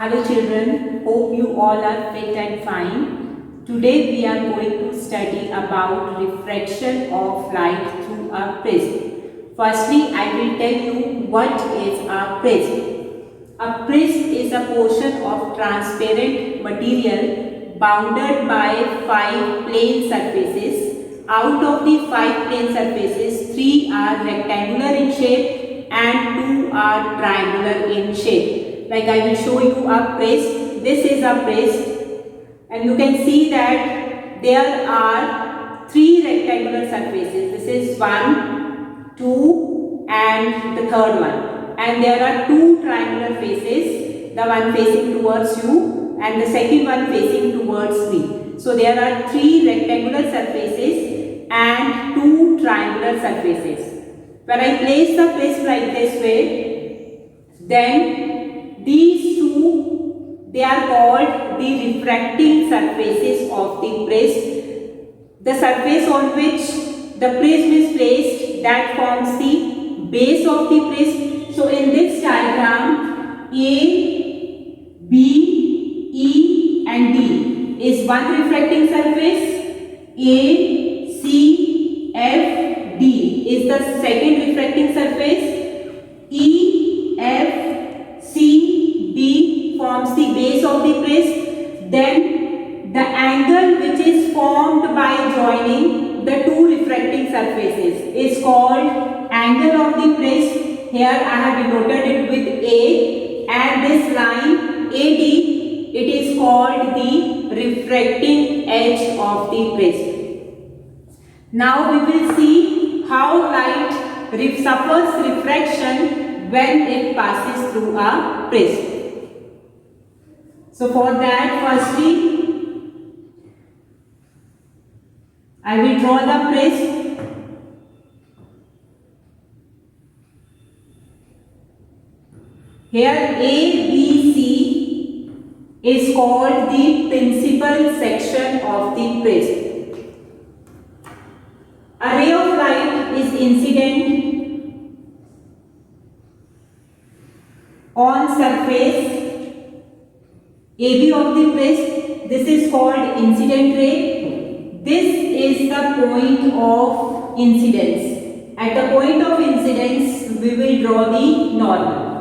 Hello children, hope you all are fit and fine. Today we are going to study about refraction of light through a prism. Firstly, I will tell you what is a prism. A prism is a portion of transparent material bounded by 5 plane surfaces. Out of the 5 plane surfaces, 3 are rectangular in shape and 2 are triangular in shape. Like I will show you a prism. This is a prism and you can see that there are 3 rectangular surfaces. This is 1, 2 and the third one. And there are 2 triangular faces, the one facing towards you and the second one facing towards me. So there are 3 rectangular surfaces and 2 triangular surfaces. When I place the prism like this way, then these two, they are called the refracting surfaces of the prism. The surface on which the prism is placed, that forms the base of the prism. So in this diagram, A, B, E and D is one refracting surface. A, C, F, D is the second refracting surface. E, F, C, D forms the base of the prism. Then the angle which is formed by joining the 2 refracting surfaces is called angle of the prism. Here I have denoted it with A, and this line AD, it is called the refracting edge of the prism. Now we will see how light suffers refraction when it passes through a prism. So for that, firstly, I will draw the prism. Here A, B, C is called the principal section of the prism. A ray of light is incident on surface AB of the prism. This is called incident ray. This is the point of incidence. At the point of incidence, we will draw the normal.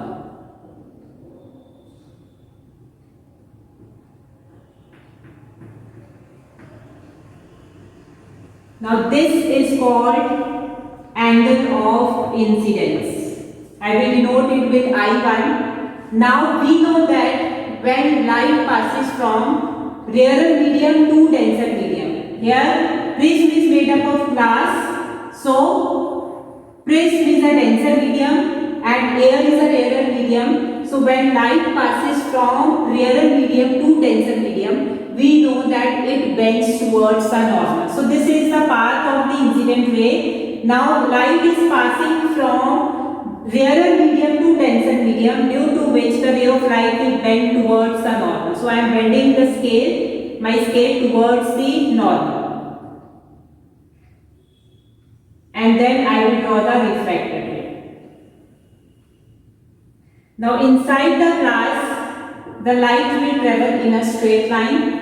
Now this is called angle of incidence. I will denote it with I1. Now we know that when light passes from rarer medium to denser medium. Here prism is made up of glass. So prism is a denser medium and air is a rarer medium. So when light passes from rarer medium to denser medium, we know that it bends towards the normal. So this is the path of the incident ray. Now light is passing from rarer medium to denser medium, due to which the ray of light will bend towards the normal. So I am bending the scale, my scale towards the normal. And then I will draw the refracted ray. Now inside the glass, the light will travel in a straight line.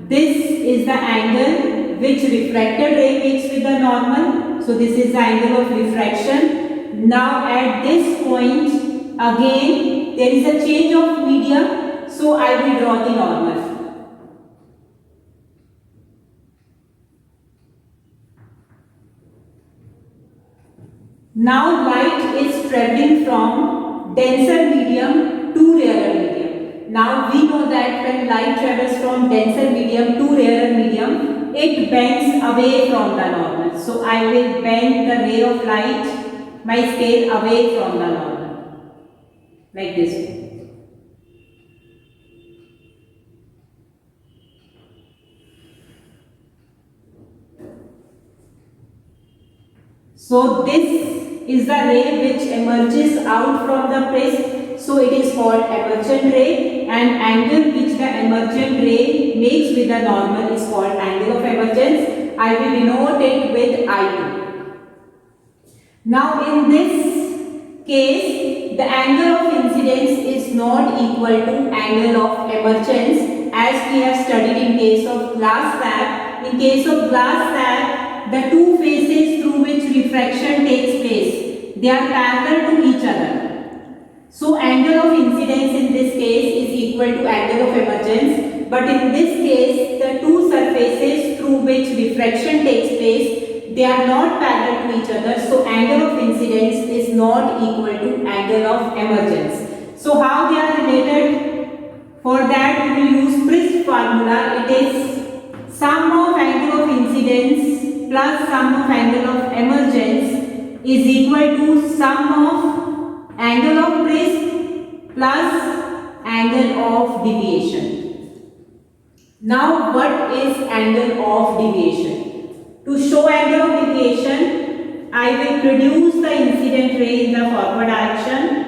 This is the angle which refracted ray makes with the normal. So this is the angle of refraction. Now at this point, again there is a change of medium. So I will draw the normal. Now light is traveling from denser medium to rarer medium. Now we know that when light travels from denser medium to rarer medium, it bends away from the normal. So I will bend the ray of light, my scale, away from the normal, like this. So this is the ray which emerges out from the prism. so it is called emergent ray, and angle which the emergent ray makes with the normal is called angle of emergence. I will denote it with I2. Now in this case, the angle of incidence is not equal to angle of emergence, as we have studied in case of glass slab. In case of glass slab, the two faces through which refraction takes place, they are parallel to each other. So angle of incidence in this case is equal to angle of emergence, but in this case the two surfaces through which refraction takes place, they are not parallel to each other, so angle of incidence is not equal to angle of emergence. So how they are related? For that we will use Priest formula. It is sum of angle of incidence plus sum of angle of emergence is equal to sum of angle of Priest plus angle of deviation. Now what is angle of deviation? To show angle of deviation, I will produce the incident ray in the forward direction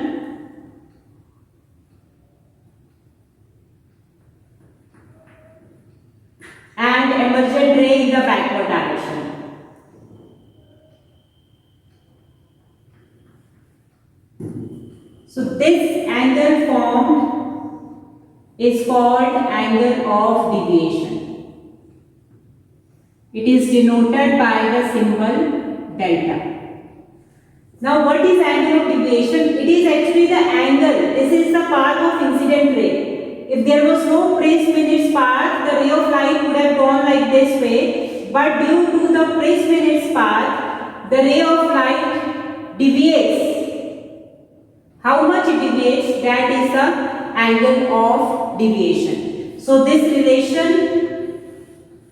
and emergent ray in the backward direction. So this angle formed is called angle of deviation. It is denoted by the symbol delta. Now what is angle of deviation? It is actually the angle. This is the path of incident ray. If there was no prism in its path, the ray of light would have gone like this way. But due to the prism in its path, the ray of light deviates. How much it deviates? That is the angle of deviation. So this relation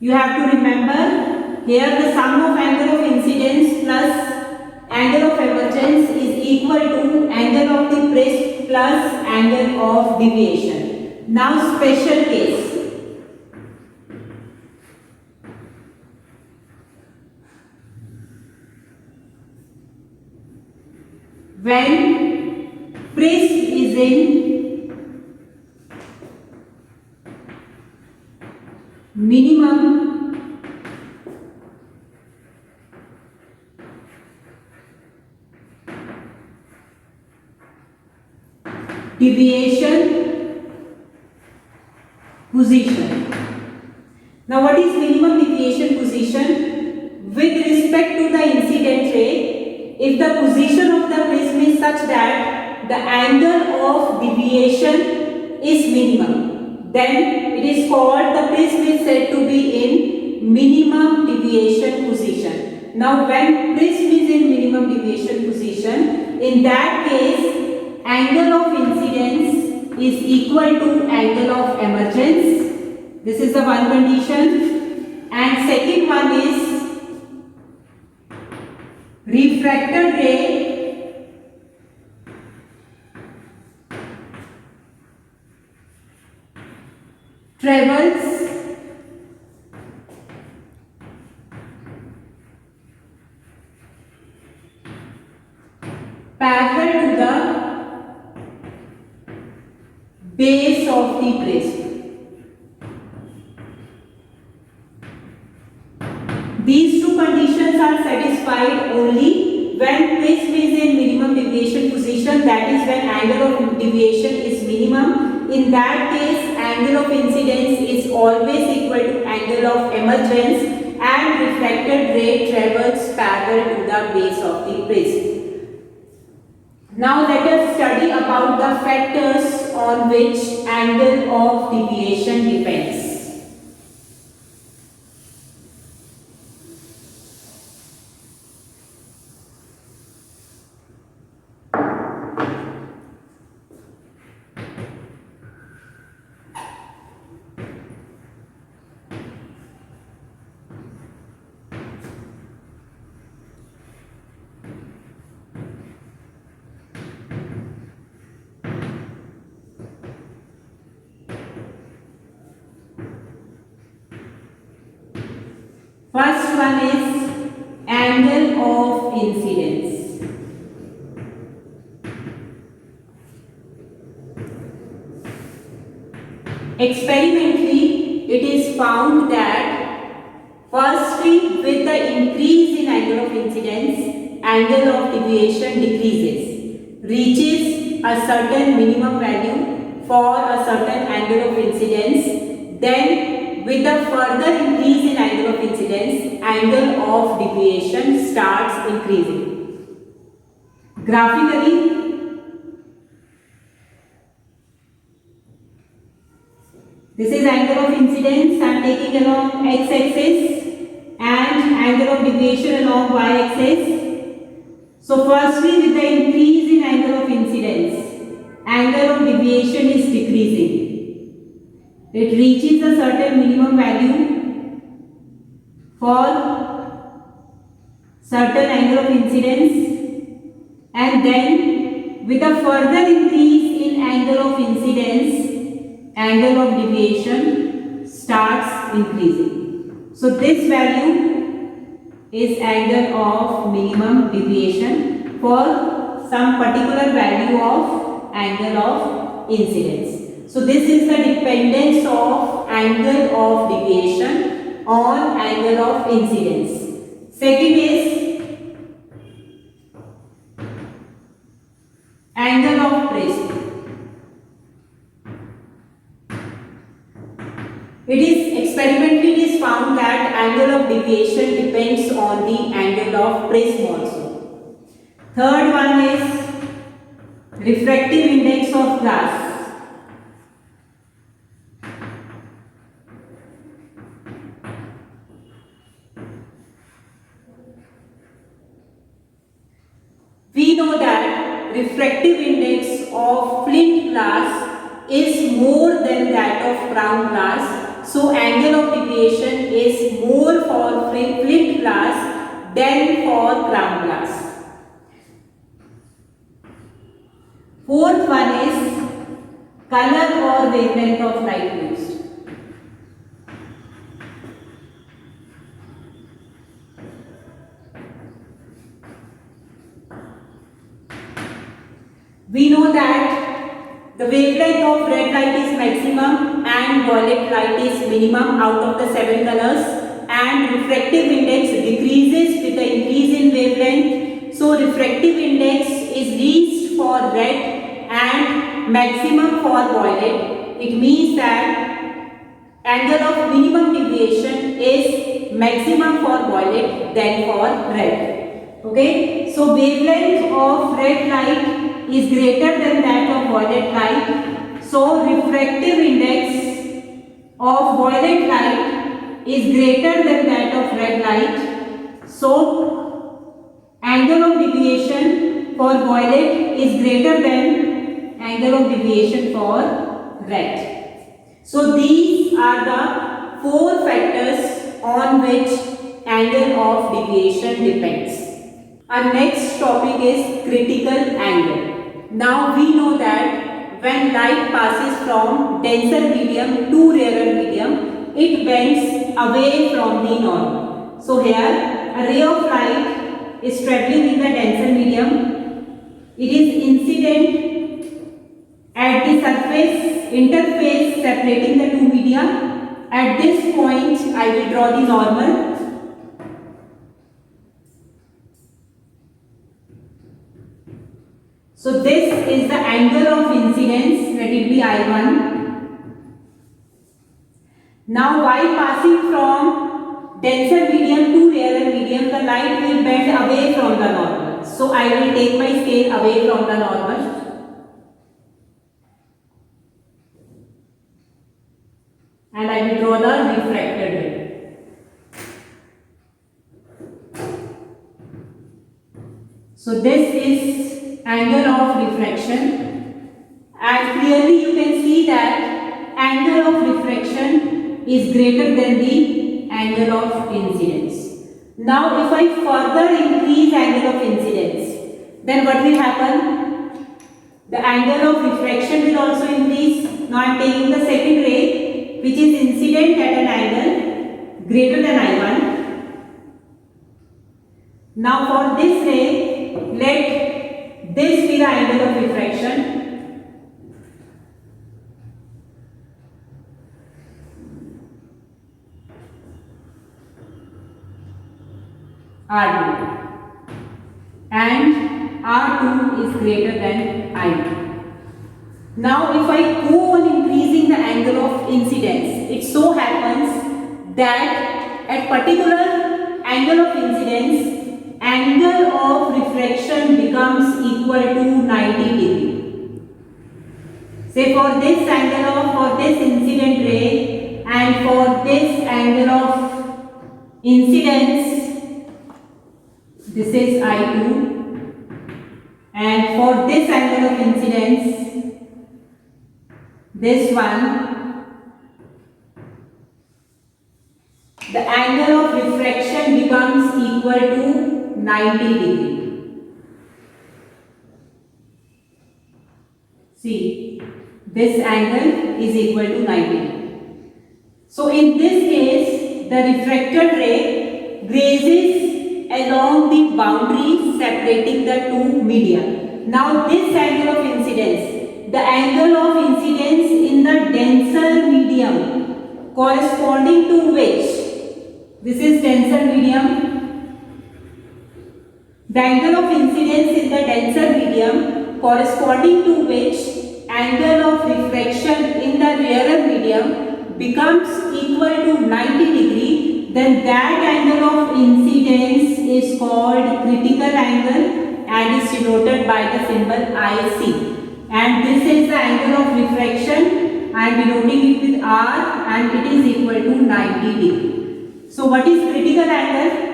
you have to remember. Here the sum of angle of incidence plus angle of emergence is equal to angle of the prism plus angle of deviation. Now special case. When prism is in minimum deviation position. Now what is minimum deviation position? With respect to the incident ray, if the position of the prism is such that the angle of deviation is minimum, then it is called, the prism is said to be in minimum deviation position. Now when prism is in minimum deviation position, in that case angle of incidence is equal to angle of emergence. This is the one condition. And second one is refracted ray travels parallel to the base of the prism. These two conditions are satisfied only when prism is in minimum deviation position, that is when angle of deviation is minimum. In that case, angle of incidence is always equal to angle of emergence and refracted ray travels parallel to the base of the prism. Now let us study about the factors on which angle of deviation depends. First one is angle of incidence. Experimentally, it is found that firstly, with the increase in angle of incidence, angle of deviation decreases, reaches a certain minimum value for a certain angle of incidence. Then, with the further increase in angle of incidence, angle of deviation starts increasing. Graphically, this is angle of incidence I am taking along x-axis and angle of deviation along y-axis. So firstly, with the increase in angle of incidence, angle of deviation is decreasing. It reaches a certain minimum value for certain angle of incidence, and then with a further increase in angle of incidence, angle of deviation starts increasing. So this value is angle of minimum deviation for some particular value of angle of incidence. So this is the dependence of angle of deviation on angle of incidence. Second is angle of prism. It is experimentally found that angle of deviation depends on the angle of prism also. Third one is refractive index of glass. We know that refractive index of flint glass is more than that of crown glass. So angle of deviation is more for flint glass than for crown glass. Fourth one is color or wavelength of light used. We know that the wavelength of red light is maximum and violet light is minimum out of the 7 colors, and refractive index decreases with the increase in wavelength. So refractive index is least for red and maximum for violet. It means that angle of minimum deviation is maximum for violet than for red. Okay, so wavelength of red light is greater than that of violet light. So refractive index of violet light is greater than that of red light. So angle of deviation for violet is greater than angle of deviation for red. So these are the 4 factors on which angle of deviation depends. Our next topic is critical angle. Now we know that when light passes from denser medium to rarer medium, it bends away from the normal. So here a ray of light is travelling in the denser medium. It is incident at the surface interface separating the 2 media. At this point I will draw the normal. So this is the angle of incidence, let it be I1. Now while passing from denser medium to rarer medium, the light will bend away from the normal. So I will take my scale away from the normal and I will draw the refracted ray. So this is angle of refraction, and clearly you can see that angle of refraction is greater than the angle of incidence. Now if I further increase angle of incidence, then what will happen? The angle of refraction will also increase. Now I am taking the second ray which is incident at an angle greater than I1. Now for this ray, let this be the angle of refraction. R2 and R2 is greater than I2. Now if I go on increasing the angle of incidence, it so happens that at particular angle of incidence, angle of refraction becomes equal to 90 degree. Say for this angle for this incident ray and for this angle of incidence, this is I2, and for this angle of incidence, this one, the angle of refraction becomes equal to 90 degree. See, this angle is equal to 90. So in this case, the refracted ray grazes along the boundary separating the two media. Now this angle of incidence, the angle of incidence in the denser medium corresponding to which, this is denser medium, the angle of incidence in the denser medium corresponding to which angle of refraction in the rarer medium becomes equal to 90 degree, then that angle of incidence is called critical angle and is denoted by the symbol IC. And this is the angle of refraction. I am denoting it with R and it is equal to 90 degree. So what is critical angle?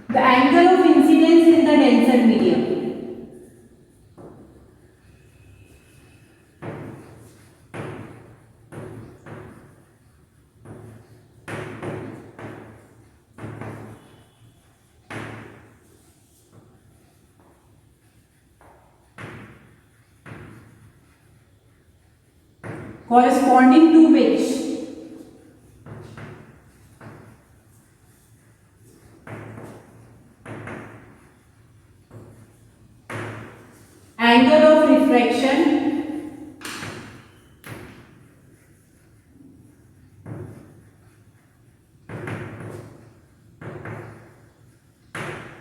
The angle of incidence in the denser medium. Corresponding to which angle of refraction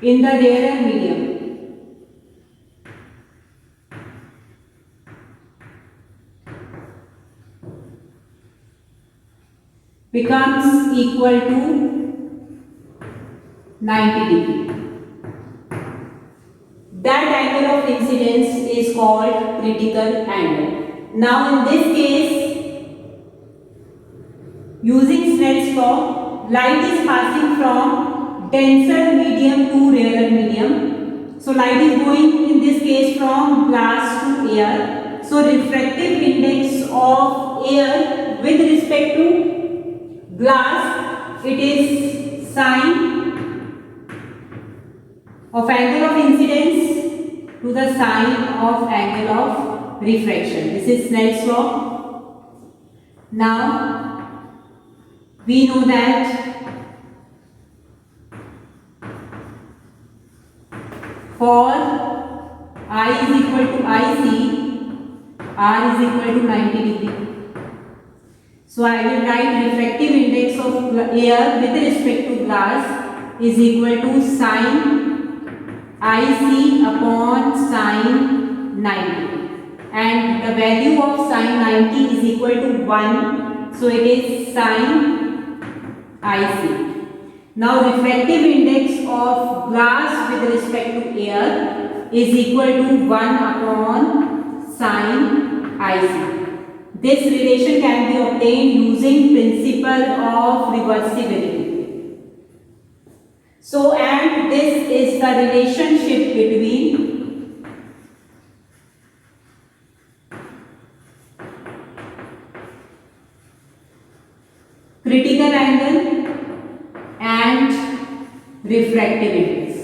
in the rarer medium. Becomes equal to 90 degree. That angle of incidence is called critical angle. Now in this case, using Snell's law, light is passing from denser medium to rarer medium. So light is going in this case from glass to air. So refractive index of air with respect to glass, it is sine of angle of incidence to the sine of angle of refraction. This is Snell's law. Now we know that for I is equal to IC, R is equal to 90 degree. So I will write refractive index of air with respect to glass is equal to sine IC upon sine 90, and the value of sine 90 is equal to 1, so it is sine IC. Now refractive index of glass with respect to air is equal to 1 upon sine IC. This relation can be obtained using principle of reversibility. So, and this is the relationship between critical angle and refractive index.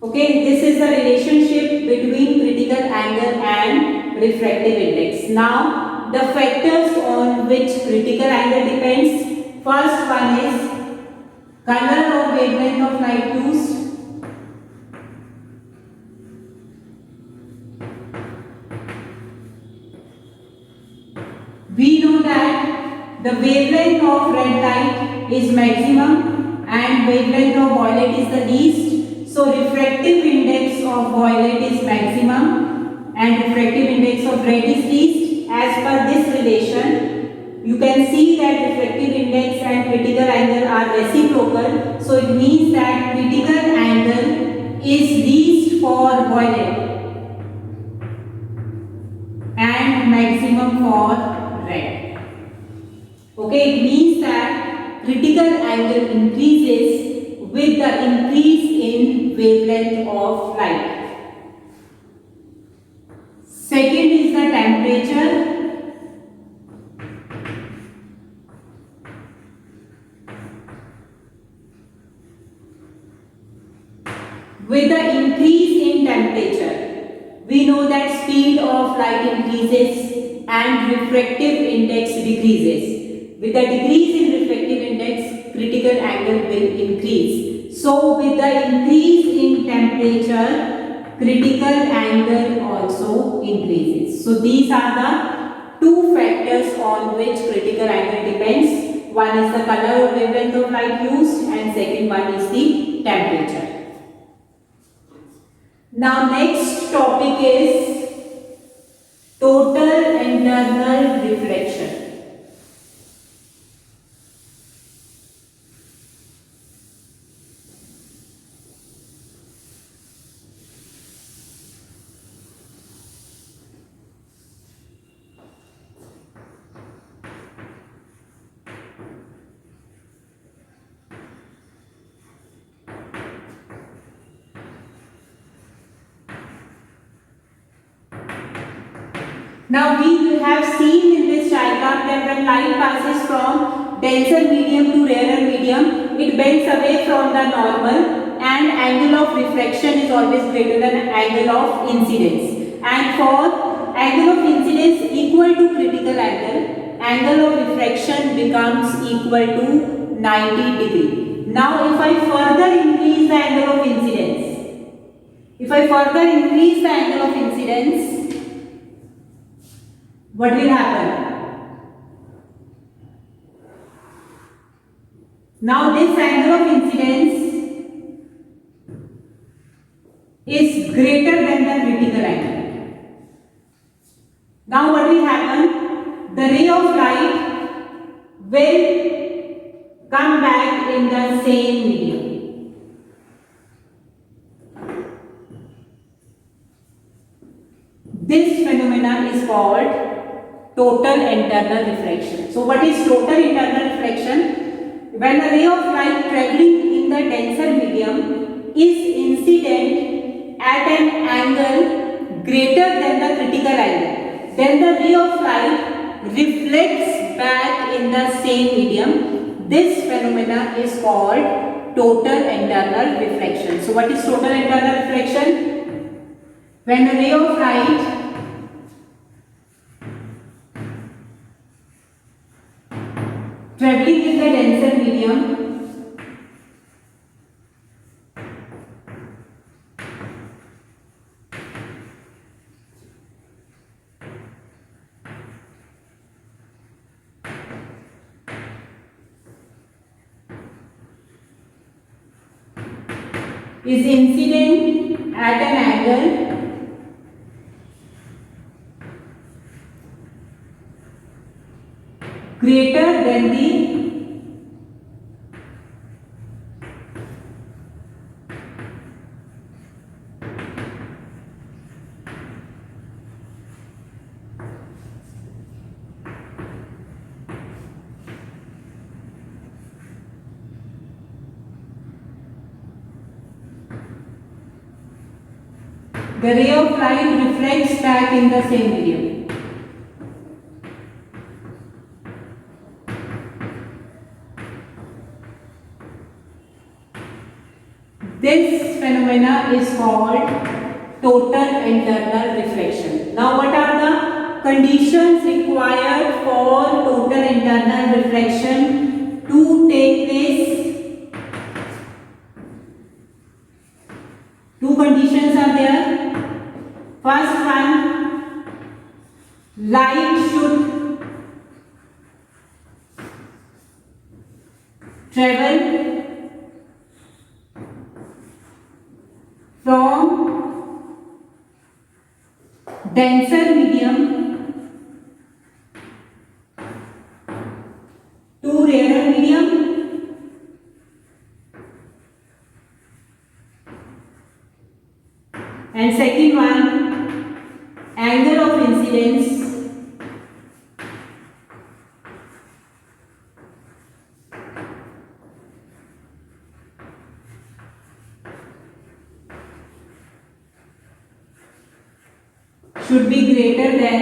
Okay, this is the relationship between critical angle and refractive index. Now, the factors on which critical angle depends. First one is color or wavelength of light used. We know that the wavelength of red light is maximum and wavelength of violet is the least. So refractive index of violet is maximum and refractive index of red is least. As per this relation, you can see that refractive index and critical angle are reciprocal. So it means that critical angle is least for violet and maximum for red. Okay, it means that critical angle increases with the increase in wavelength of light. Second is the temperature. With the increase in temperature, we know that speed of light increases and refractive index decreases. With the decrease in refractive index, critical angle will increase. So with the increase in temperature, critical angle also increases. So these are the two factors on which critical angle depends. One is the color or wavelength of light used and second one is the temperature. Now next topic is total internal reflection. Now we have seen in this diagram that when light passes from denser medium to rarer medium, it bends away from the normal and angle of refraction is always greater than angle of incidence. And for angle of incidence equal to critical angle of refraction becomes equal to 90 degree. Now if I further increase the angle of incidence, what will happen? Now this angle of incidence is greater than the critical angle. Now what will happen? The ray of light will come back in the same medium. This phenomena is called total internal reflection. So what is total internal reflection? When a ray of light traveling in the denser medium is incident at an angle greater than the critical angle, then the ray of light reflects back in the same medium. This phenomena is called total internal reflection. So what is total internal reflection? When a ray of light traveling in the denser medium is incident at an angle greater than the ray of light reflects back in the same medium. This phenomena is called total internal reflection. Now what are the conditions required for total internal reflection to take place? Two conditions are there. First one, light should travel from denser medium to rarer medium, and second one, angle of incidence should be greater than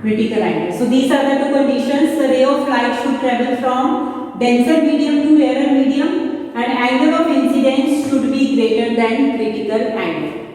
critical angle. So these are the two conditions. The ray of light should travel from denser medium to rarer medium, and angle of incidence should be greater than critical angle.